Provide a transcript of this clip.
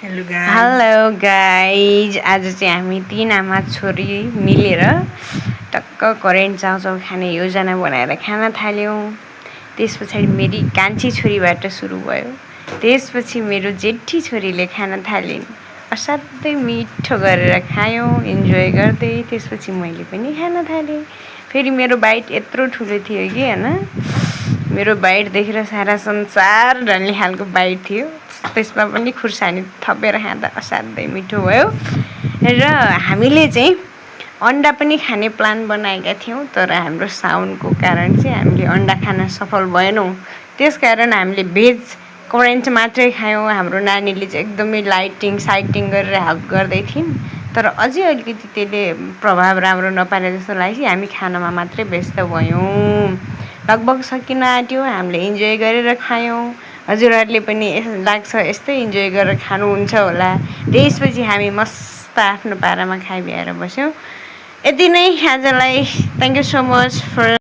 Hello guys. Hello guys, आज चाहिँ हामी तीन आमा छोरी मिलेर टक्क करेन्ट चाउचाउ खाने योजना बनाएर खान थाल्यौँ। त्यस पछाडि मेरी कान्छी छोरीबाट सुरु भयो। त्यसपछि मेरो जेठी छोरीले खान थालिन्। असाध्यै मिठो गरेर खायौँ, इन्जोय गर्दै। त्यसपछि मैले पनि खान थालेँ। फेरि मेरो बाइट यत्रो ठुलो थियो कि होइन, मेरो बाइट देखेर सारा संसार डल्ने खालको बाइट थियो। त्यसमा पनि खुर्सानी थपेर खाँदा असाध्यै मिठो भयो। र हामीले चाहिँ अन्डा पनि खाने प्लान बनाएका थियौँ, तर हाम्रो साउन्डको कारण चाहिँ हामीले अन्डा खान सफल भएनौँ। त्यसकारण हामीले भेज करेन्ट मात्रै खायौँ। हाम्रो नानीले चाहिँ एकदमै लाइटिङ साइटिङ गरेर हेल्प गर्दै थिइन्, तर अझै अलिकति त्यसले प्रभाव राम्रो नपारे जस्तो लाग्यो। हामी खानामा मात्रै व्यस्त भयौँ। लगभग सकिन आँट्यो। हामीले इन्जोय गरेर खायौँ। हजुरहरूले पनि लाग्छ यस्तै इन्जोय गरेर खानुहुन्छ होला। त्यसपछि हामी मस्त आफ्नो पारामा खाइभ्याएर बस्यौँ। यति नै आजलाई। Thank you so much for